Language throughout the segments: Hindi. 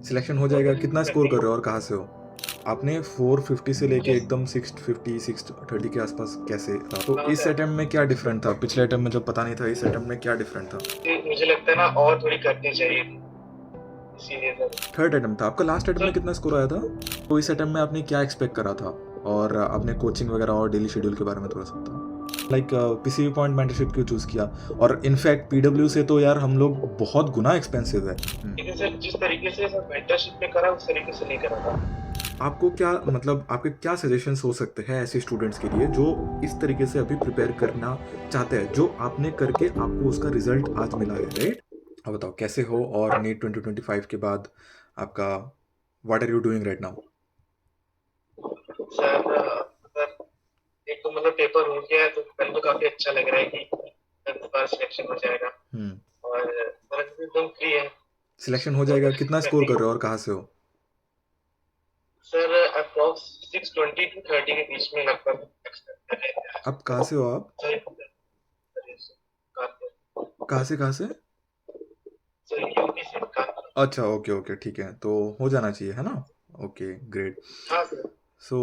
सिलेक्शन हो जाएगा, कितना स्कोर कर रहे हो और कहाँ से हो? आपने 450 से लेके मुझे एकदम 650 630 के आसपास कैसे रहा? तो हाँ इस सर, अटेम्प्ट में क्या डिफरेंट था? पिछले अटेम्प्ट में जब पता नहीं था, इस अटेम्प्ट में क्या डिफरेंट था? मुझे लगता है ना और थोड़ी करनी चाहिए थी, इसीलिए सर। थर्ड अटेम्प्ट था आपका। लास्ट अटेम्प्ट में सर कितना स्कोर आया था? तो इस अटेम्प्ट में आपने क्या एक्सपेक्ट करा था? और आपने कोचिंग वगैरह और डेली शेड्यूल के बारे में थोड़ा सा बताओ। लाइक पीसीबी पॉइंट मेंटरशिप क्यों चूज किया? और इनफैक्ट पीडब्ल्यू से तो यार हम लोग बहुत गुना एक्सपेंसिव है। लेकिन सर जिस तरीके से सर मेंटरशिप में करा उस तरीके से नहीं करा था। आपको क्या मतलब आपके क्या सजेशंस हो सकते हैं ऐसे स्टूडेंट्स के लिए जो इस तरीके से अभी प्रिपेयर करना चाहते हैं, जो आपने करके आपको उसका रिजल्ट आज मिला है, राइट? अब बताओ कैसे हो, और नीट 2025 के बाद आपका what are you doing right now? Sir एक तो मतलब पेपर हो गया है तो कल तो काफी अच्छा लग रहा है कि इस बार सिलेक्शन हो जाएगा। हम्म। और सर अभी एकदम फ्री है, सिलेक्शन हो बहुत जाएगा, तकलीफ कितना स्कोर करनी कर है। रहे हो और कहाँ से हो? सर अप्रॉक्स 620 to 30 के बीच में लगभग एक्सपेक्ट कर रहे थे आज। अब कहाँ से हो आप? सर कानपुर। कहाँ से? सर यूपी से कानपुर। अच्छा, ओके ओके, ठीक है, तो हो जाना चाहिए, है ना? Okay, great. हाँ सर। सो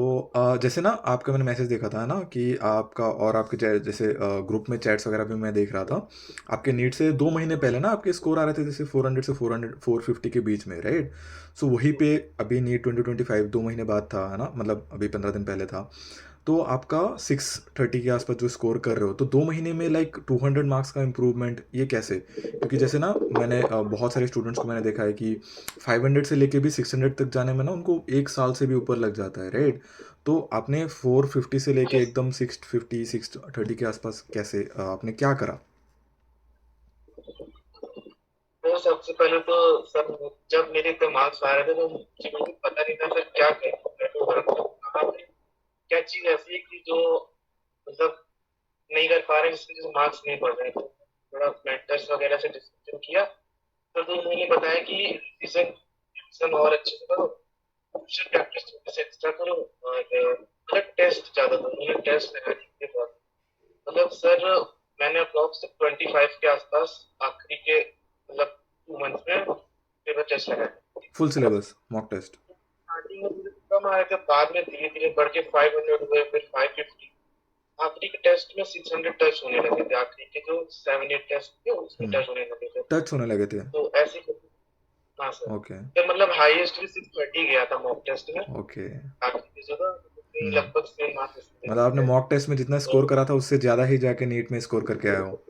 जैसे ना आपका मैंने मैसेज देखा था ना कि आपका और आपके जैसे ग्रुप में चैट्स वगैरह भी मैं देख रहा था। आपके नीट से 2 महीने पहले ना आपके स्कोर आ रहे थे जैसे 400 से 450 के बीच में, राइट? सो वहीं पे अभी नीट 2025 2 महीने बाद था, है ना? मतलब अभी 15 दिन पहले था। तो आपका 630 के आसपास जो स्कोर कर रहे हो, तो 2 महीने में लाइक 200 मार्क्स का इम्प्रूवमेंट, ये कैसे? क्योंकि जैसे ना मैंने बहुत सारे स्टूडेंट्स को मैंने देखा है कि 500 से लेके भी 600 तक जाने में ना उनको 1 साल से भी ऊपर लग जाता है, राइट? तो आपने 450 से लेके एकदम 650 630 के आसपास कैसे आपने क्या करा? तो सबसे पहले तो सर जब मेरे इतने मार्क्स आ रहे थे तो मुझे बिल्कुल पता नहीं था सर क्या करूँ, कहाँ पे क्या चीज ऐसी है कि जो मतलब नहीं कर पा रहे जिसके जो मार्क्स नहीं पड़ रहे। तो थोड़ा मेंटर्स वगैरह से डिस्कशन किया तो उन्होंने बताया कि रिविजन रिविजन और अच्छे से करो, ट्यूशन प्रैक्टिस थोड़ी सी एक्स्ट्रा करो, और मतलब टेस्ट ज्यादा दो। उन्होंने टेस्ट लगा के बाद मतलब सर मैंने अप्रॉक्स 25 के आसपास आखिरी के मतलब 2 मंथ्स में पेपर टेस्ट लगाया। Full syllabus mock test? Starting में मुझे कम आए थे, बाद में धीरे धीरे बढ़ के 500 हुए, फिर 550। आखिरी के टेस्ट में 600 टच होने लगे थे, आखिरी के जो 7-8 टेस्ट थे उसमें हम्म। टच होने लगे थे। टच होने लगे थे? तो ऐसे हाँ सर। ओके फिर मतलब हाईएस्ट भी 630 गया था मॉक टेस्ट में, ओके। आखिरी की जगह तो हम्म। लगभग सेम मार्क्स दे मतलब आपने रहे थे। मॉक टेस्ट में जितना तो स्कोर करा था उससे ज़्यादा ही जाके नीट में स्कोर करके आए हो।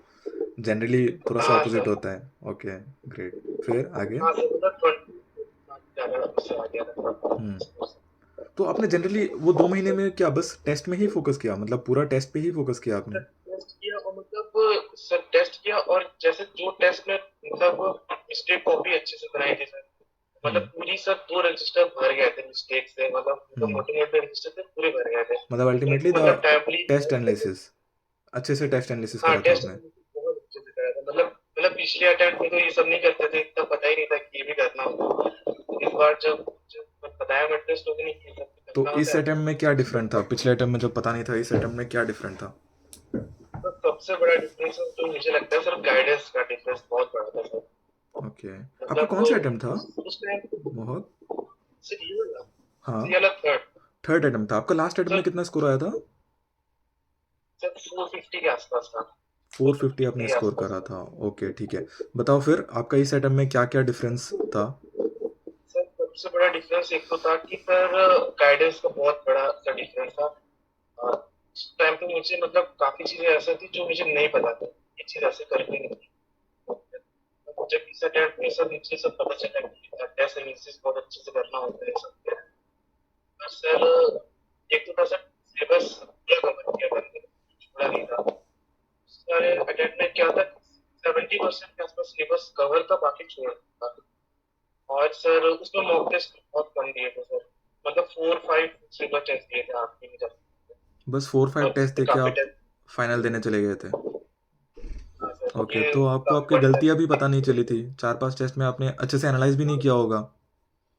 जनरली थोड़ा सा हाँ ऑपोजिट सर। होता है। Okay, great. फिर आगे? हाँ सर मतलब 20 ज्यादा उससे आ गया हम्म। था। तो आपने जनरली वो 2 महीने में क्या बस टेस्ट में ही फोकस किया, मतलब पूरा टेस्ट पे ही फोकस किया आपने? टेस्ट किया और मतलब सर टेस्ट किया, और जैसे जो टेस्ट में मतलब मिस्टेक कॉपी अच्छे से बनाई थी सर, मतलब हम्म। पूरी सर 2 रजिस्टर भर गए थे मिस्टेक से, मतलब जो हम्म। मोटे मोटे रजिस्टर थे पूरे भर गए थे मतलब अल्टीमेटली उनको, द मतलब टाइमली। टेस्ट एनालिसिस, अच्छे से टेस्ट एनालिसिस हाँ करा था टेस्ट आपने? बहुत अच्छे से कराया था, मतलब पिछले अटेम्प्ट में तो ये सब नहीं करते थे, इतना पता ही नहीं था कि ये भी करना होगा। इस बार जब जब बताया मैं टेस्ट लोगों ने कि ये सब भी तो करना इस होता है। अटेम्प्ट में क्या डिफरेंट था? पिछले अटेम्प्ट में जब पता नहीं था, इस अटेम्प्ट में क्या डिफरेंट था? तो सबसे बड़ा डिफरेंस जो मुझे लगता है सर, गाइडेंस का डिफरेंस बहुत बड़ा था सर। ओके। आपका मतलब कौन सा अटेम्प्ट था? उस टाइम बहुत। सर ये वाला हाँ। सर ये वाला थर्ड। थर्ड अटेम्प्ट था आपका। लास्ट अटेम्प्ट में सर कितना स्कोर आया था? सर 450 के आसपास था, 450 आपने 450 के स्कोर आसपास करा था। था। ओके, ठीक है। बताओ फिर आपका इस अटेम्प्ट में क्या क्या डिफरेंस था? सर सबसे बड़ा डिफरेंस एक तो था कि सर गाइडेंस का बहुत बड़ा सा डिफरेंस था। उस टाइम पे मुझे मतलब काफी चीजें ऐसी थी जो मुझे नहीं पता था, ये चीज ऐसे करनी नहीं थी। मुझे इस अटेम्प्ट में सब मुझे सब पता चला कि टेस्ट एनालिसिस बहुत अच्छे से करना होता है सब। और सर एक तो था सर सिलेबस पूरा कवर किया था मैंने, छोड़ा नहीं था। सारे अटेम्प्ट में क्या था, 70% के आसपास सिलेबस कवर था, बाकी छोड़ था। और सर उसमें मॉक टेस्ट बहुत कम दिए थे सर, मतलब 4-5 सिलेबस टेस्ट दिए थे आखिरी में जब। बस 4-5 और टेस्ट जिसमें देके काफी आप टेस्ट। फाइनल देने चले गए थे? हाँ सर ओके, ये तो आपको काफी आपकी बड़ी गलतियां भी पता नहीं टेस्ट चली थी? 4-5 टेस्ट में आपने अच्छे से एनालाइज भी नहीं किया होगा?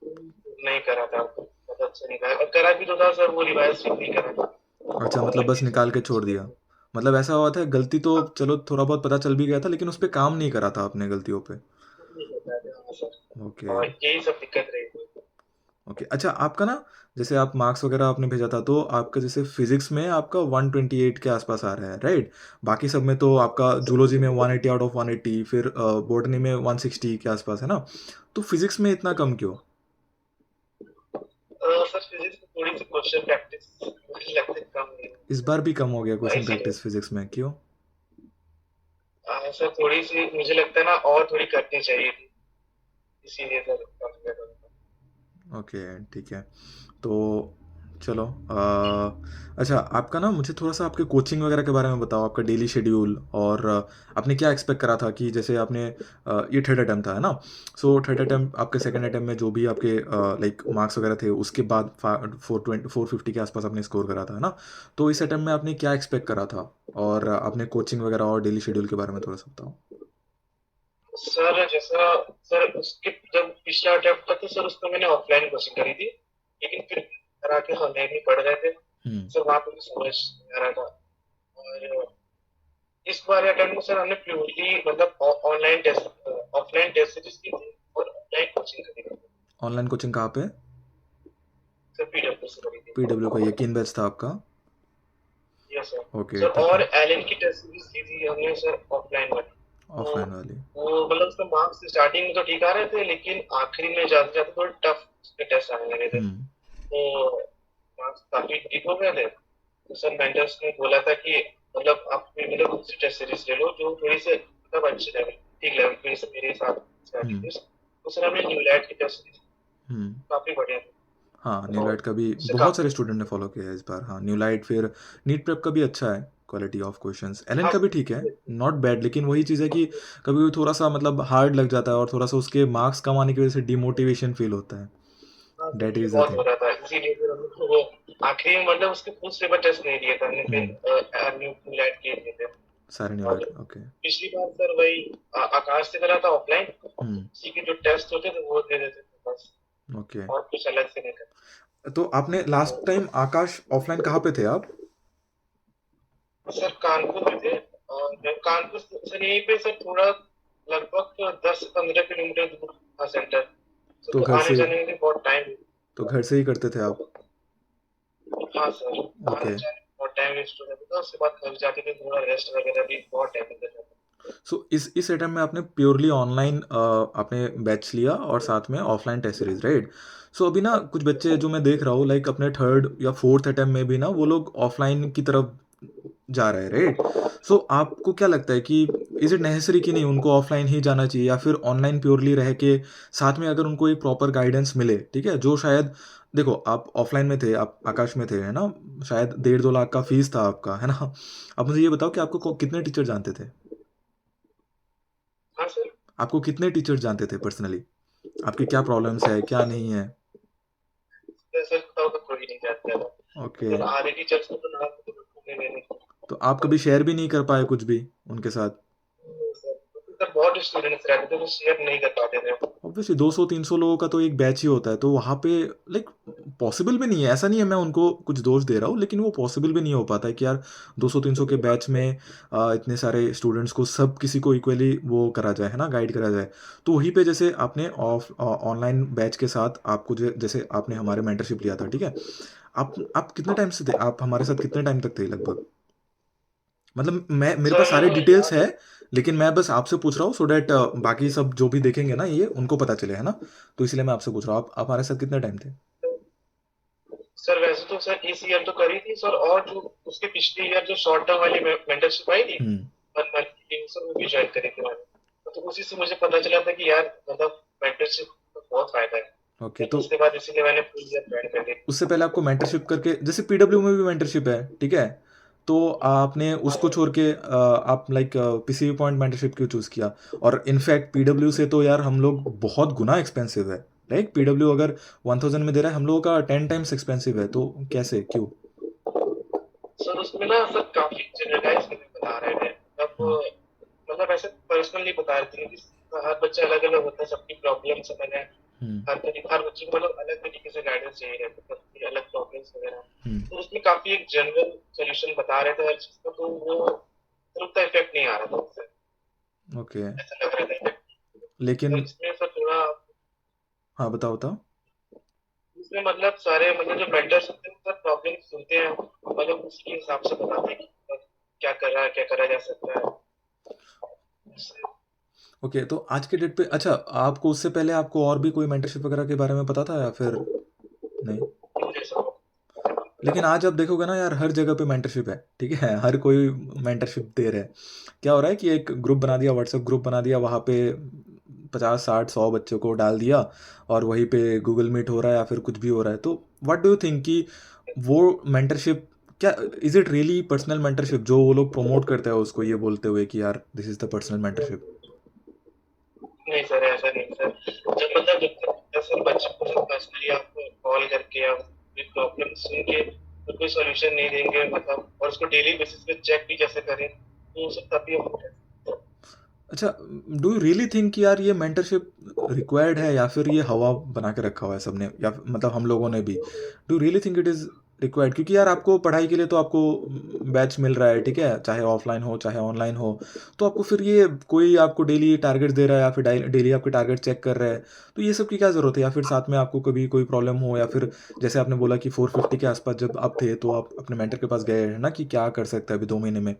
नहीं करा था, बहुत अच्छा नहीं करा, और करा भी तो था सर वो रिवाइज नहीं करा था। अच्छा, वो मतलब अलग बस चीज निकाल के छोड़ थी। दिया? मतलब ऐसा हुआ था गलती तो हाँ, चलो थोड़ा बहुत पता चल भी गया था, लेकिन उस पर काम नहीं करा था आपने गलतियों पे? नहीं बताया था। सर। ओके। और यही सब दिक्कत रही थी। ओके, अच्छा आपका ना, जैसे आप मार्क्स वगैरह आपने भेजा था तो आपका जैसे फिजिक्स में आपका 128 के आसपास आ रहा है, राइट? बाकी सब में तो आपका जूलॉजी में 180 आउट ऑफ 180, फिर बॉटनी में 160 के आसपास है ना? तो फिजिक्स में इतना कम क्यों? सर फिजिक्स में थोड़ी सी क्वेश्चन प्रैक्टिस मुझे लगता है कम नहीं इस बार भी कम हो गया हुई, क्वेश्चन इसीलिए। प्रैक्टिस फिजिक्स में, क्यों? सर थोड़ी सी मुझे लगता है ना और थोड़ी करनी चाहिए थी, इसीलिए सर कम कर रहा था। ओके, ठीक है। तो चलो, अच्छा आपका ना, मुझे थोड़ा सा आपके कोचिंग वगैरह के बारे में बताओ, आपका डेली शेड्यूल, और आपने क्या एक्सपेक्ट करा था कि जैसे आपने ये थर्ड अटैम्प्ट था है ना? सो थर्ड अटैम्प्ट आपके सेकंड अटैम्प्ट में जो भी आपके लाइक मार्क्स वगैरह थे उसके बाद 450 के आसपास आपने स्कोर करा था है ना? तो इस अटैम्प्ट में आपने क्या एक्सपेक्ट करा था, और आपने कोचिंग वगैरह और डेली शेड्यूल के बारे में थोड़ा सा बताओ। सर जैसा सर उसके जब पिछला अटेम्प्ट था तो सर उसमें मैंने ऑफलाइन कोचिंग करी थी, लेकिन फिर घर आके ऑनलाइन ही पढ़ रहे थे। हम्म। सर वहां पे भी समझ नहीं आ रहा था। और इस बार अटेम्प्ट में सर हमने प्योरली मतलब online test offline test series की थी और ऑनलाइन कोचिंग करी थी। ऑनलाइन कोचिंग कहाँ पे? सर पीडब्ल्यू से करी थी। पीडब्ल्यू का यकीन बैच था आपका? Yes sir. ओके, सर ठीक और है। एलएन की टेस्ट सीरीज ली थी हमने सर ऑफलाइन वाली। तो ऑफलाइन वाली। वो मतलब उसमें मार्क्स स्टार्टिंग में तो ठीक आ रहे थे, लेकिन आखिरी में जाते जाते थोड़े टफ उसके टेस्ट आने लगे थे। हम्म। तो मार्क्स काफी ठीक हो गए थे। तो सर मेंटर्स ने बोला था कि मतलब आप कोई मतलब दूसरी टेस्ट सीरीज ले लो जो थोड़ी से मतलब अच्छे लेवल ठीक लेवल पे मेरे हिसाब से आती हम्म। थी। तो सर हमने न्यूलैंड की टेस्ट सीरीज हम्म। काफी बढ़िया थी। हाँ, तो न्यूलाइट का भी उससे बहुत काफी सारे स्टूडेंट ने फॉलो किया है इस बार। हाँ, न्यूलाइट, फिर नीट प्रेप का भी अच्छा है, क्वालिटी ऑफ क्वेश्चंस। एलन हाँ का भी ठीक है, नॉट बैड, लेकिन वही चीज़ है कि कभी कभी थोड़ा सा मतलब हार्ड लग जाता है, और थोड़ा सा उसके मार्क्स कम आने की वजह से डिमोटिवेशन फील होता है। हाँ सर डेट ये इज द बहुत हो थिंग। रहा था, इसीलिए फिर हम लोग वो आखिरी में मतलब उसके फुल पेपर टेस्ट नहीं दिए थे हमने, हम्म। फिर न्यूलैंड के दिए थे। सारे और न्यूलाइट, ओके। पिछली बार सर वही आकाश से करा था ऑफलाइन, हम्म। उसी के जो टेस्ट होते थे वो दे देते थे बस, ओके, और कुछ अलग से नहीं करते। तो आपने लास्ट तो टाइम आकाश ऑफलाइन कहाँ पे थे आप? सर कानपुर में थे, और कानपुर से यहीं पे सर थोड़ा लगभग 10 से 15 किलोमीटर दूर था सेंटर। तो तो घर आने से जाने में भी बहुत टाइम। तो घर से ही करते थे आप? हाँ सर। आने ओके। जाने में बहुत टाइम वेस्ट हो जाता था, उसके बाद घर जाके फिर थोड़ा रेस्ट वगैरह भी बहुत टाइम लग जाता सो इस अटेम्प्ट में आपने प्योरली ऑनलाइन आपने बैच लिया, और साथ में ऑफलाइन टेस्ट सीरीज, राइट? सो अभी ना कुछ बच्चे जो मैं देख रहा हूँ, लाइक अपने थर्ड या फोर्थ अटेम्प्ट में भी ना वो लोग ऑफलाइन की तरफ जा रहे हैं, राइट? सो आपको क्या लगता है कि इज इट नेसेसरी कि नहीं उनको ऑफलाइन ही जाना चाहिए, या फिर ऑनलाइन प्योरली रह के साथ में अगर उनको एक प्रॉपर गाइडेंस मिले, ठीक है, जो शायद, देखो आप ऑफलाइन में थे, आप आकाश में थे है ना? शायद 1.5-2 लाख का फीस था आपका, है ना? अब मुझे ये बताओ कि आपको है। कितने टीचर जानते थे? हाँ सर। आपको कितने टीचर्स जानते थे पर्सनली? आपकी क्या प्रॉब्लम्स है, क्या नहीं है? सर बताओ तो कोई नहीं जानता था। ओके। सर आधे टीचर्स को तो नाम तो बिल्कुल नहीं लेने। तो आप कभी शेयर भी नहीं कर पाए कुछ भी उनके साथ? सर बहुत स्टूडेंट्स रहते थे तो शेयर नहीं कर पाते थे। ऑब्वियसली 200-300 लोगों का तो एक बैच ही होता है, तो वहाँ पे लाइक पॉसिबल भी नहीं है, ऐसा नहीं है मैं उनको कुछ दोष दे रहा हूँ, लेकिन वो पॉसिबल भी नहीं हो पाता है कि यार 200-300 के बैच में इतने सारे स्टूडेंट्स को, सब किसी को इक्वली वो करा जाए, है ना, गाइड करा जाए। तो वहीं पे जैसे आपने ऑफ ऑनलाइन बैच के साथ आपको जैसे आपने हमारे मेंटरशिप लिया था, ठीक है? आप कितने टाइम से थे, आप हमारे साथ कितने टाइम तक थे लगभग? मतलब मैं, मेरे पास सारे सर डिटेल्स याद है, है। लेकिन मैं बस आपसे पूछ रहा हूँ सो डैट बाकी सब जो भी देखेंगे ना ये उनको पता चले, है ना? तो इसलिए मैं आपसे पूछ रहा हूँ, आप हमारे साथ कितने टाइम थे? सर वैसे तो सर इस ईयर तो करी थी सर, और जो उसके पिछले ईयर जो शॉर्ट टर्म वाली मेंटरशिप आई थी हम्म। 1 मंथ की, सर वो भी ज्वाइन करी थी मैंने। तो उसी से मुझे पता चला था कि यार मतलब मेंटरशिप का बहुत फायदा ओके, है। तो तो उसके बाद इसीलिए मैंने फुल ईयर ज्वाइन कर ली। उससे पहले आपको मेंटरशिप करके, जैसे पीडब्ल्यू में भी मेंटरशिप है, ठीक है, तो आपने हाँ उसको सर। छोड़ के आप लाइक किसी भी पॉइंट मेंटरशिप क्यों चूज़ किया? और इनफैक्ट पीडब्ल्यू से तो यार हम लोग बहुत गुना एक्सपेंसिव है, लाइक पीडब्ल्यू अगर 1000 में दे रहा है, हम लोगों का 10 टाइम्स एक्सपेंसिव है, तो कैसे, क्यों? सर उसमें ना सर काफी जनरलाइज करके बता रहे थे हम्म। मतलब, मतलब ऐसे पर्सनली बता रहे थे कि हर बच्चा अलग अलग होता है, सबकी प्रॉब्लम अलग है। हम्म। हर बच्चे को मतलब अलग तरीके से गाइडेंस चाहिए रहता है, सबकी अलग प्रॉब्लम्स वगैरह। हम्म। तो उसमें काफी एक जनरल सोल्यूशन बता रहे थे हर चीज का, तो वो सर उतना इफेक्ट नहीं आ रहा था उससे, ओके, ऐसा लग रहा था effect। लेकिन सर इसमें सर थोड़ा हाँ, बताओ, बताओ। इसमें मतलब सारे मतलब जो मेंटर्स होते हैं वो सब प्रॉब्लम सुनते हैं, मतलब उसके हिसाब से बताते हैं कि क्या कर रहा है, क्या करा जा सकता है उससे। ओके, तो आज के डेट पे अच्छा, आपको उससे पहले आपको और भी कोई मेंटरशिप वगैरह के बारे में पता था या फिर नहीं? जैसा लेकिन आज आप देखोगे ना यार, हर जगह पे मेंटरशिप है, ठीक है? हर कोई मेंटरशिप दे रहा है। क्या हो रहा है कि एक ग्रुप बना दिया, व्हाट्सएप ग्रुप बना दिया, वहाँ पे 50 60 100 बच्चों को डाल दिया, और वहीं पे गूगल मीट हो रहा है या फिर कुछ भी हो रहा है। तो व्हाट डू यू थिंक कि वो मेंटरशिप, क्या is it really personal mentorship जो वो लोग प्रमोट करते हैं उसको ये बोलते हुए कि यार this is the personal mentorship? नहीं सर, ऐसा नहीं सर। जब मतलब जब तक दरअसल बच्चे को जब पर्सनली आपको कॉल करके या कोई प्रॉब्लम सुन के तो कोई सॉल्यूशन नहीं देंगे मतलब, और उसको डेली बेसिस पे चेक भी जैसे करें तो वो सब तभी होता है। अच्छा, डू यू रियली थिंक कि यार ये मेंटरशिप रिक्वायर्ड है, या फिर ये हवा बना के रखा हुआ है सबने, या मतलब हम लोगों ने भी? Do you really think it is required? क्योंकि यार आपको पढ़ाई के लिए तो आपको बैच मिल रहा है, ठीक है, चाहे ऑफलाइन हो चाहे ऑनलाइन हो। तो आपको फिर ये कोई आपको डेली टारगेट दे रहा है या फिर डेली आपके टारगेट चेक कर रहा है, तो ये सब की क्या ज़रूरत है? या फिर साथ में आपको कभी कोई प्रॉब्लम हो, या फिर जैसे आपने बोला कि 450 के आसपास जब आप थे तो आप अपने मेंटर के पास गए हैं ना, कि क्या कर सकते हैं अभी 2 महीने में,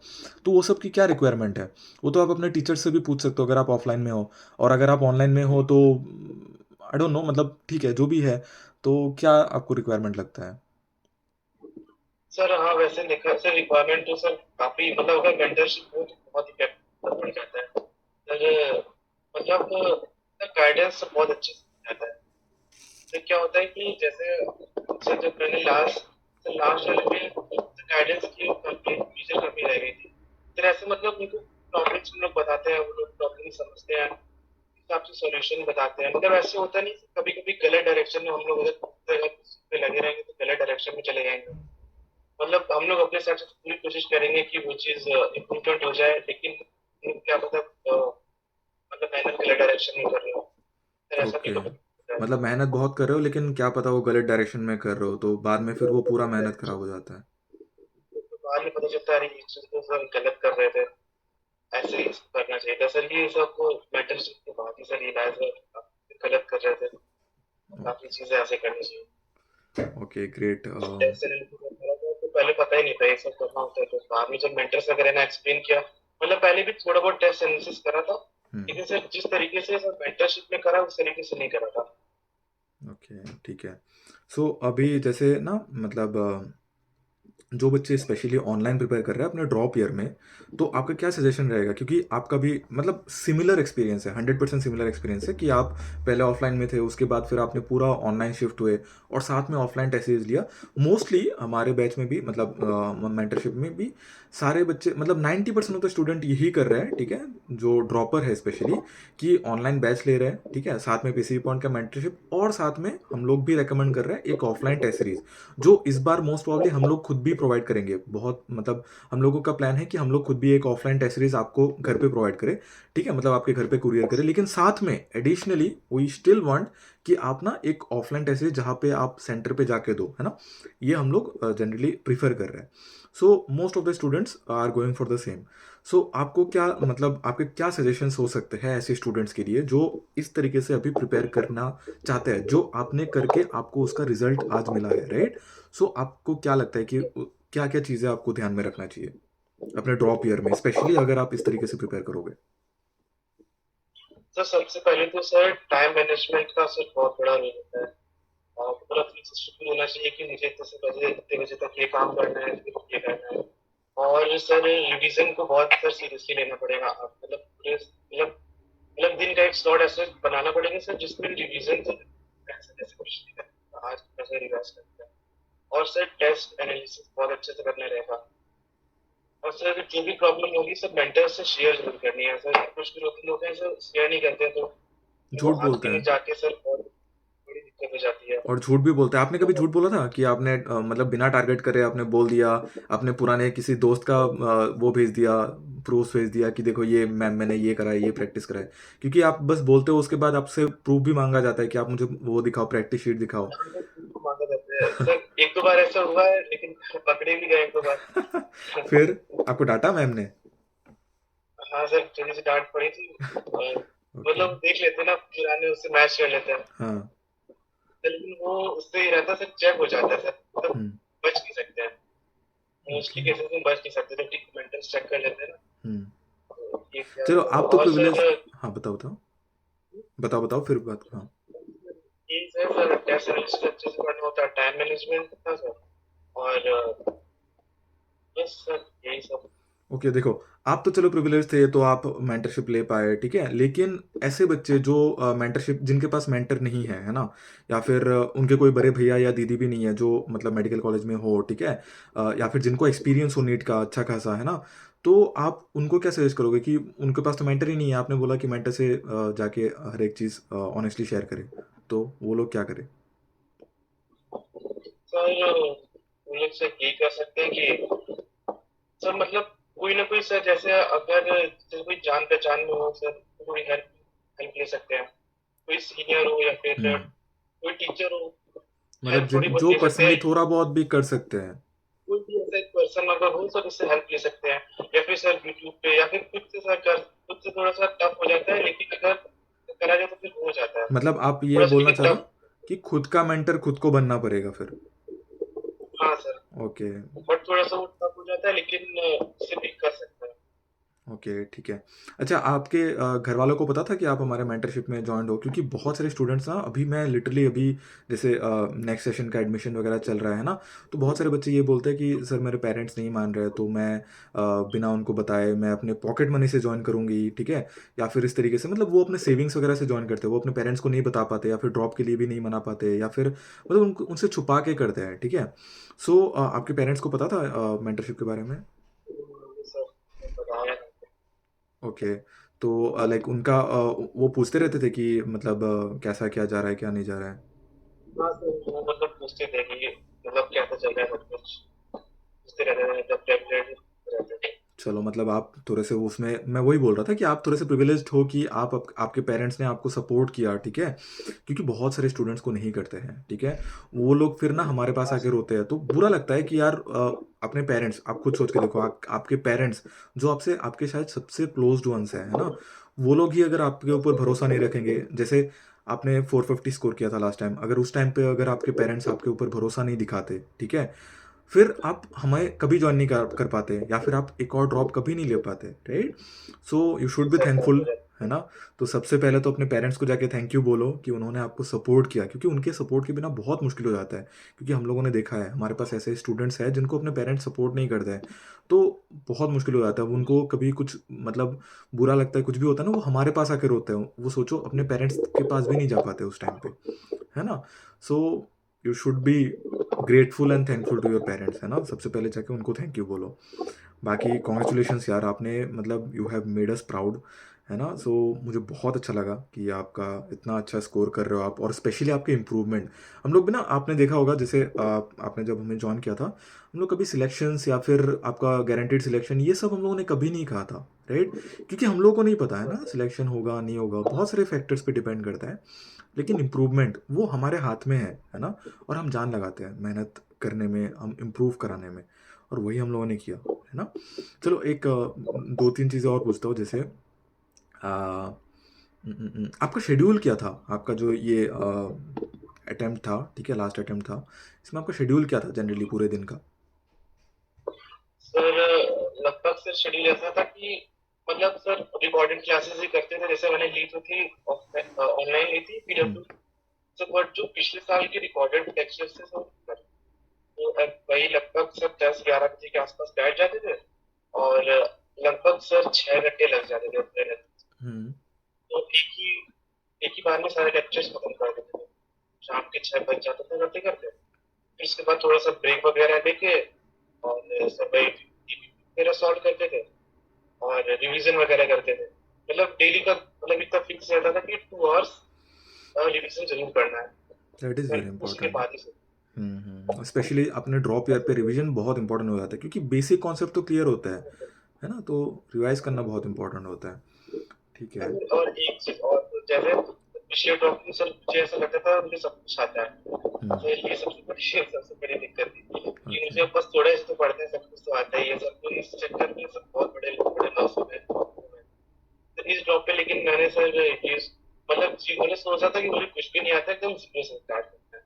तो वो सब की क्या रिक्वायरमेंट है? वो तो आप अपने टीचर से भी पूछ सकते हो अगर आप ऑफलाइन में हो। और अगर आप ऑनलाइन में हो तो आई डोंट नो, मतलब ठीक है जो भी है। तो क्या आपको रिक्वायरमेंट लगता है? सर हाँ, वैसे देखा सर रिक्वायरमेंट तो सर काफी मतलब अगर मेंटरशिप हो तो बहुत इफेक्टिव बढ़ जाता है सर। मतलब गाइडेंस बहुत अच्छे से मिल जाता है। तो क्या होता है कि जैसे सर जब मैंने लास्ट वाले में गाइडेंस की कमी, मेजर कमी रह गई थी। फिर ऐसे मतलब मेरे को टॉपिक्स हम लोग बताते हैं, वो लोग प्रॉब्लम समझते हैं, हिसाब से सॉल्यूशन बताते हैं। मतलब ऐसे होता नहीं, कभी कभी गलत डायरेक्शन में हम लोग अगर उस पे लगे रहेंगे तो गलत डायरेक्शन में चले जाएंगे। मतलब हम लोग अपने हिसाब से पूरी कोशिश करेंगे कि वो चीज इम्प्रूवमेंट हो जाए, लेकिन क्या पता मतलब मेहनत गलत डायरेक्शन में कर रहे हो, फिर ऐसा भी ओके, कभी होता है। मतलब मेहनत बहुत कर रहे हो लेकिन क्या पता वो गलत डायरेक्शन में कर रहे हो, तो बाद में फिर वो पूरा मेहनत खराब हो जाता है। तो बाद में पता चलता है अरे ये चीज तो सर गलत कर रहे थे, ऐसे ही करना चाहिए था सर। ये सब मेंटरशिप के बाद ही सर रियलाइज हुआ कि गलत कर रहे थे, काफी चीजें ऐसे करनी चाहिए। Okay, great. टेस्ट एनालिसिस वगैरह का तो पहले पता ही नहीं था ये सब करना होता है, तो बाद में जब मेंटर्स वगैरह ने एक्सप्लेन किया, मतलब पहले भी थोड़ा बहुत टेस्ट एनालिसिस करा था, लेकिन सर जिस तरीके से सर मेंटरशिप में करा उस तरीके से नहीं करा था। ओके, ठीक है। सो अभी जैसे ना, मतलब जो बच्चे स्पेशली ऑनलाइन प्रिपेयर कर रहे हैं अपने ड्रॉप ईयर में, तो आपका क्या सजेशन रहेगा? क्योंकि आपका भी मतलब सिमिलर एक्सपीरियंस है, 100% सिमिलर एक्सपीरियंस है कि आप पहले ऑफलाइन में थे, उसके बाद फिर आपने पूरा ऑनलाइन शिफ्ट हुए, और साथ में ऑफलाइन टेस्ट सीरीज लिया। मोस्टली हमारे बैच में भी, मतलब मेंटरशिप में भी सारे बच्चे, मतलब 90% ऑफ द स्टूडेंट यही कर रहे हैं, ठीक है, जो ड्रॉपर है स्पेशली, कि ऑनलाइन बैच ले रहे हैं, ठीक है, साथ में पीसीबी पॉइंट का मेंटरशिप, और साथ में हम लोग भी रेकमेंड कर रहे हैं एक ऑफलाइन टेस्ट सीरीज, जो इस बार मोस्ट प्रॉब्ली हम लोग खुद भी प्रोवाइड करेंगे। बहुत मतलब हम लोगों का प्लान है कि हम लोग खुद भी एक ऑफलाइन टेस्ट सीरीज आपको घर पे प्रोवाइड करें, ठीक है, मतलब आपके घर पे कुरियर करें। लेकिन साथ में एडिशनली वी स्टिल वांट कि आप ना एक ऑफलाइन टेस्ट सीरीज जहाँ पे आप सेंटर पे जाके दो, है ना, ये हम लोग जनरली प्रीफर कर रहे हैं। So most of the students are going for the same. So आपको क्या, मतलब आपके क्या सजेशंस हो सकते हैं ऐसे स्टूडेंट्स के लिए जो इस तरीके से अभी प्रिपेयर करना चाहते हैं, जो आपने करके आपको उसका रिजल्ट आज मिला है, राइट? सो आपको क्या लगता है कि क्या क्या चीज़ें आपको ध्यान में रखना चाहिए अपने ड्रॉप ईयर में, स्पेशली अगर आप इस तरीके से प्रिपेयर करोगे? सर सबसे पहले तो सर टाइम मैनेजमेंट का सर बहुत बड़ा रोल होता है। और पूरा फिक्स शेड्यूल होना चाहिए कि मुझे इतने बजे तक ये काम करना है, फिर ये करना है। और सर रिवीजन को बहुत सर सीरियसली लेना पड़ेगा। आप मतलब पूरे मतलब दिन का एक स्लॉट ऐसे बनाना पड़ेगा सर जिसमें रिवीजन तो ऐसे जैसे कुछ नहीं करना, आज कैसे रिवाइज करना है। और सर टेस्ट एनालिसिस बहुत अच्छे से करना रहेगा। और सर जो भी प्रॉब्लम होगी सब मेंटर से शेयर जरूर करनी है सर। कुछ भी लोग हैं सर शेयर नहीं करते, तो वो झूठ बोलते आगे हैं, जाके सर बहुत बड़ी दिक्कत हो जाती है। और झूठ भी बोलते हैं। आपने कभी झूठ बोला था कि आपने मतलब बिना टारगेट करे आपने बोल दिया, आपने पुराने किसी दोस्त का वो भेज दिया, प्रूफ भेज दिया कि देखो ये मैम मैंने ये करा है, ये प्रैक्टिस करा है? क्योंकि आप बस बोलते हो, उसके बाद आपसे प्रूफ भी मांगा जाता है कि आप मुझे वो दिखाओ, प्रैक्टिस शीट दिखाओ। उनको मांगा जाता है सर, एक दो बार ऐसा हुआ है लेकिन पकड़े भी गए एक दो बार। फिर आपको डांटा मैम ने? हाँ सर, थोड़ी सी डांट पड़ी थी। और वो ओके। लोग देख लेते हैं ना, पुराने उससे मैच कर लेते हैं। हाँ, लेकिन वो उससे ही रहता है, सर चेक हो जाता है सर, मतलब हम्म। बच नहीं सकते हैं। Mostly okay. केसेस में बच नहीं सकते, तो ठीक मेंटल चेक कर लेते हैं ना। हम्म। तो ये क्या चलो था आप तो और प्रिविलेज। सर, हाँ बताओ बताओ। बताओ बताओ फिर बात। हाँ। ये सर कैसे रजिस्टर अच्छे से करना होता है, टाइम मैनेजमेंट था सर। और बस सर यही सब। ओके देखो, आप तो चलो प्रिविलेज थे तो आप मेंटरशिप ले पाए, ठीक है, लेकिन ऐसे बच्चे जो मेंटरशिप जिनके पास मेंटर नहीं है ना, या फिर उनके कोई बड़े भैया या दीदी भी नहीं है जो मतलब मेडिकल कॉलेज में हो, ठीक है, या फिर जिनको एक्सपीरियंस हो नीट का अच्छा खासा, है ना, तो आप उनको क्या सजेस्ट करोगे कि उनके पास तो मेंटर ही नहीं है, आपने बोला कि मेंटर से जाके हर एक चीज़ ऑनेस्टली शेयर करें, तो वो लोग क्या करें? सर हम लोग सर यही कर सकते हैं कि सर मतलब कोई ना कोई सर, जैसे अगर जैसे कोई जान पहचान में हो सर, तो कोई हेल्प हेल्प ले सकते हैं। कोई सीनियर हो या फिर हम्म। कोई टीचर हो, मतलब हेल्प थोड़ी जिन बहुत जो ले सकते पर्सनली हैं। थोड़ा बहुत भी कर सकते हैं। कोई भी ऐसा एक पर्सन अगर हो सर, उससे हेल्प ले सकते हैं, या फिर सर यूट्यूब पे, या फिर खुद से सर कर, खुद से थोड़ा सा टफ हो जाता है, लेकिन अगर करा जाए तो फिर हो जाता है मतलब आप ये थोड़ा सा, बोलना लेकिन चाह रहे टफ। हो कि खुद का मेंटर खुद को बनना पड़ेगा फिर? हाँ सर, ओके। बट थोड़ा सा वो टफ हो जाता है, लेकिन उससे भी कर सकते हैं। ओके ठीक है। अच्छा, आपके घर वालों को पता था कि आप हमारे मेंटरशिप में जॉइंड हो? क्योंकि बहुत सारे स्टूडेंट्स ना, अभी मैं लिटरली अभी जैसे नेक्स्ट सेशन का एडमिशन वगैरह चल रहा है ना, तो बहुत सारे बच्चे ये बोलते हैं कि सर मेरे पेरेंट्स नहीं मान रहे, तो मैं बिना उनको बताए मैं अपने पॉकेट मनी से जॉइन करूँगी, ठीक है, या फिर इस तरीके से, मतलब वो अपने सेविंग्स वगैरह से जॉइन करते हैं, वो अपने पेरेंट्स को नहीं बता पाते, या फिर ड्रॉप के लिए भी नहीं मना पाते, या फिर मतलब उनको उनसे छुपा के करते हैं, ठीक है। सो आपके पेरेंट्स को पता था मेंटरशिप के बारे में? सर बताया। ओके। तो लाइक उनका वो पूछते रहते थे कि मतलब कैसा क्या जा रहा है, क्या नहीं जा रहा है? हाँ सर, वो मतलब पूछते थे कि मतलब कैसा चल रहा है सब कुछ, पूछते रहते थे, मतलब डेफिनेटली रहते थे। चलो मतलब आप थोड़े से उसमें, मैं वही बोल रहा था कि आप थोड़े से प्रिविलेज्ड हो कि आपके पेरेंट्स ने आपको सपोर्ट किया, ठीक है, क्योंकि बहुत सारे स्टूडेंट्स को नहीं करते हैं, ठीक है, वो लोग फिर ना हमारे पास हाँ आके सर। रोते हैं, तो बुरा लगता है कि यार अपने पेरेंट्स, आप खुद सोच के देखो, आपके पेरेंट्स जो आपसे आपके शायद सबसे क्लोज्ड वंस है ना, वो लोग ही अगर आपके ऊपर भरोसा नहीं रखेंगे, जैसे आपने 450 स्कोर किया था लास्ट टाइम, अगर उस टाइम पे अगर आपके पेरेंट्स आपके ऊपर भरोसा नहीं दिखाते, ठीक है, फिर आप हमें कभी जॉइन नहीं कर पाते, या फिर आप एक और ड्रॉप कभी नहीं ले पाते, right? So you should B sir sir thankful, हो है ना? तो सबसे पहले तो अपने पेरेंट्स को जाके थैंक यू बोलो कि उन्होंने आपको सपोर्ट किया, क्योंकि उनके सपोर्ट के बिना बहुत मुश्किल हो जाता है, क्योंकि हम लोगों ने देखा है हमारे पास ऐसे स्टूडेंट्स हैं जिनको अपने पेरेंट्स सपोर्ट नहीं करते हैं, तो बहुत मुश्किल हो जाता है, उनको कभी कुछ मतलब बुरा लगता है, कुछ भी होता है ना, वो हमारे पास आके रोते हैं, वो सोचो अपने पेरेंट्स के पास भी नहीं जा पाते उस टाइम पे, है ना? So you should be grateful and thankful to your parents, है ना, सबसे पहले जाके उनको थैंक यू बोलो। बाकी कॉन्ग्रेचुलेशंस यार, आपने मतलब you have made us proud, है ना? सो मुझे बहुत अच्छा लगा कि आपका इतना अच्छा स्कोर कर रहे हो आप, और स्पेशली आपके इम्प्रूवमेंट, हम लोग भी ना, आपने देखा होगा जैसे आपने जब हमें ज्वाइन किया था, हम लोग कभी सिलेक्शंस या फिर आपका गारंटेड सिलेक्शन ये सब हम लोगों ने कभी नहीं कहा था, राइट? क्योंकि हम लोगों को नहीं पता है ना सर। सिलेक्शन होगा नहीं होगा, बहुत सारे फैक्टर्स पे डिपेंड करता है, लेकिन इम्प्रूवमेंट वो हमारे हाथ में है ना, और हम जान लगाते हैं मेहनत करने में, हम इम्प्रूव कराने में, और वही हम लोगों ने किया, है ना? चलो एक दो तीन चीज़ें और पूछता हूँ, जैसे आपका शेड्यूल क्या था, आपका जो ये अटेम्प्ट था, ठीक है, लास्ट अटेम्प्ट था, इसमें आपका शेड्यूल क्या था जनरली पूरे दिन का? सर लगभग सर शेड्यूल ऐसा था कि मतलब सर रिकॉर्डेड क्लासेस ही करते थे, जैसे मैंने ली तो थी ऑनलाइन ली थी हम्म। पीडब्ल्यू। सर बट जो पिछले साल की रिकॉर्डेड लेक्चर्स थे सर, तो वही लगभग सर 10-11 बजे के आसपास बैठ जाते थे, और लगभग सर 6 घंटे लग जाते थे अपने हम्म। तो एक ही बार में सारे लेक्चर्स खत्म कर देते थे। शाम के 6 बज जाते थे करते करते। फिर उसके बाद थोड़ा सा ब्रेक वगैरह लेके, और सब वही वगैरह सॉल्व करते थे, और रिवीजन वगैरह करते थे। मतलब डेली का मतलब इतना फिक्स रहता था कि 2 आवर्स रिवीजन जरूर करना है, दैट इज़ वेरी फिर उसके इंपॉर्टेंट। बाद ही से। स्पेशली अपने ड्रॉप ईयर पे रिवीजन बहुत इंपॉर्टेंट हो जाता है, क्योंकि बेसिक कॉन्सेप्ट तो क्लियर होता है ना, तो रिवाइज करना बहुत इंपॉर्टेंट होता है, ठीक है। और एक चीज और, तो जैसे विषय टॉपिक सर मुझे ऐसा लगता था मुझे सब कुछ आता है, हम्म। तो ये सबसे बड़ी दिक्कत थी कि ओके। मुझे बस थोड़ा सा तो पढ़ते हैं, सब कुछ तो आता ही है सबको, इस चक्कर में सब बहुत बड़े लॉस हो गए। तो इस जॉब पे लेकिन मैंने सर ये मतलब मैंने सोचा था कि मुझे कुछ भी नहीं आता, एकदम जीरो से स्टार्ट करना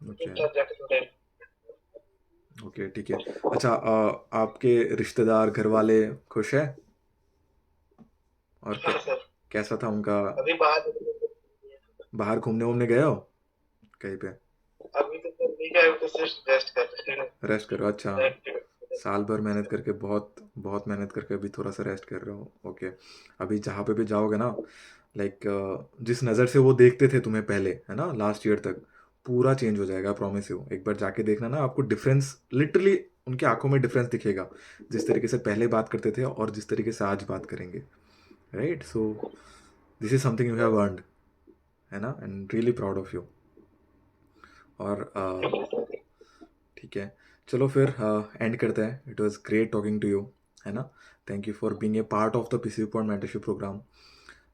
ओके। तब जाके थोड़ा ओके, ठीक है। अच्छा, आपके रिश्तेदार, घर वाले खुश हैं? और हाँ सर, कैसा था उनका? अभी बाहर बाहर घूमने गए हो कहीं पे? अभी तो सर नहीं गए, अभी तो सिर्फ रेस्ट कर रहे हैं। रेस्ट करो, अच्छा। Active- साल भर मेहनत करके, बहुत बहुत मेहनत करके अभी थोड़ा सा रेस्ट कर रहे हो, ओके। अभी जहाँ पे भी जाओगे ना, लाइक जिस नज़र से वो देखते थे तुम्हें पहले, है ना, लास्ट ईयर तक, पूरा चेंज हो जाएगा, प्रॉमिस यू। एक बार जाके देखना ना, आपको डिफरेंस लिटरली उनकी आंखों में डिफरेंस दिखेगा, जिस तरीके से पहले बात करते थे और जिस तरीके से आज बात करेंगे, right? So this is something you have earned, है ना, and really proud of you. और ठीक है, चलो फिर एंड करते हैं। It was great talking to you, है ना। Thank you for being a part of the PCB point mentorship programme.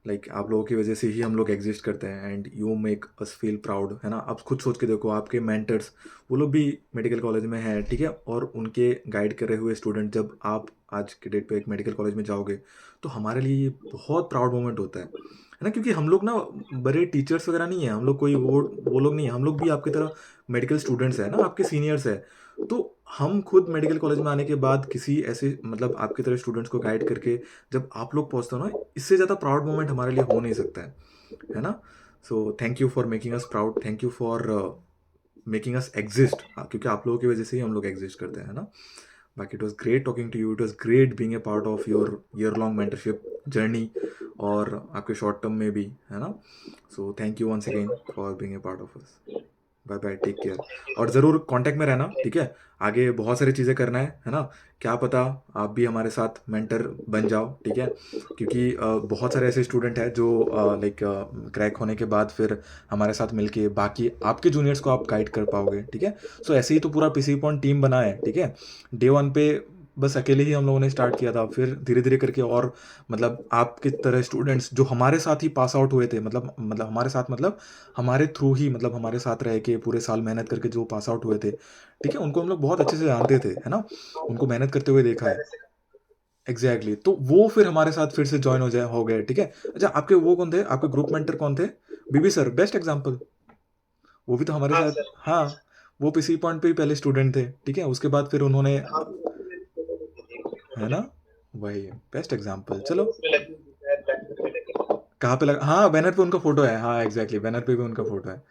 Like आप लोगों की वजह से ही हम लोग एग्जिस्ट करते हैं, and you make us feel proud, है ना। आप खुद सोच के देखो, आपके मेंटर्स, वो लोग भी मेडिकल कॉलेज में हैं, ठीक है, और उनके गाइड करे हुए स्टूडेंट, जब आप आज के डेट पे एक मेडिकल कॉलेज में जाओगे, तो हमारे लिए ये बहुत प्राउड मोमेंट होता है ना, क्योंकि हम लोग ना बड़े टीचर्स वगैरह नहीं है, हम लोग कोई वो लोग नहीं है, हम लोग भी आपकी तरह मेडिकल स्टूडेंट्स हैं ना, आपके सीनियर्स हैं। तो हम खुद मेडिकल कॉलेज में आने के बाद किसी ऐसे, मतलब आपकी तरह स्टूडेंट्स को गाइड करके जब आप लोग पहुंचते हो ना, इससे ज़्यादा प्राउड मोमेंट हमारे लिए हो नहीं सकता है ना। So thank you for making us proud, thank you for making us exist, क्योंकि आप लोगों की वजह से ही हम लोग एग्जिस्ट करते हैं, है ना। बाकी it was great talking to you, it was great being a part of your year long mentorship journey, और आपके शॉर्ट टर्म में भी, है ना। So thank you once again for being a part of us. Bye bye, take care. और ज़रूर कांटेक्ट में रहना, ठीक है। आगे बहुत सारी चीज़ें करना है ना। क्या पता आप भी हमारे साथ मेंटर बन जाओ, ठीक है, क्योंकि बहुत सारे ऐसे स्टूडेंट हैं जो लाइक क्रैक होने के बाद फिर हमारे साथ मिलके बाकी आपके जूनियर्स को आप गाइड कर पाओगे, ठीक है। सो ऐसे ही तो पूरा पीसी पॉइंट टीम बना है, ठीक है। डे वन पे बस अकेले ही हम लोगों ने स्टार्ट किया था, फिर धीरे धीरे करके और मतलब आपकी तरह स्टूडेंट्स जो हमारे साथ ही पास आउट हुए थे, मतलब हमारे साथ, मतलब हमारे थ्रू ही, मतलब हमारे साथ रह के पूरे साल मेहनत करके जो पास आउट हुए थे, ठीक है, उनको हम लोग बहुत अच्छे से जानते थे, है ना। उनको मेहनत करते हुए देखा है, पहले से एग्जैक्टली exactly। तो वो फिर हमारे साथ फिर से ज्वाइन हो गए, ठीक है। अच्छा, आपके वो कौन थे, आपके ग्रुप मेंटर कौन थे? बीबी सर, बेस्ट एग्जाम्पल। वो भी तो हमारे हाँ साथ, सर, हाँ, वो पीसी पॉइंट पे ही पहले स्टूडेंट थे, ठीक है, उसके बाद फिर उन्होंने, हाँ उसमें मेरी फोटो भी थी है ना, प्रोजेक्ट वही बेस्ट एग्जाम्पल। और चलो, उसमें लगी हुई है बैक में लगी। कहाँ पे लगा, हाँ, बैनर पे उनका फोटो है, हाँ एग्जैक्टली, बैनर पे भी उनका फोटो है।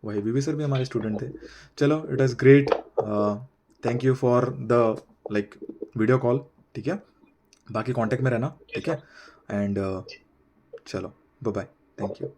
वही बीबी सर भी हमारे स्टूडेंट थे। चलो, it is great. Thank you for the like video call, ठीक है। बाकी कांटेक्ट में रहना, जी ठीक है। सर। एंड चलो, बाय बाय, थैंक यू।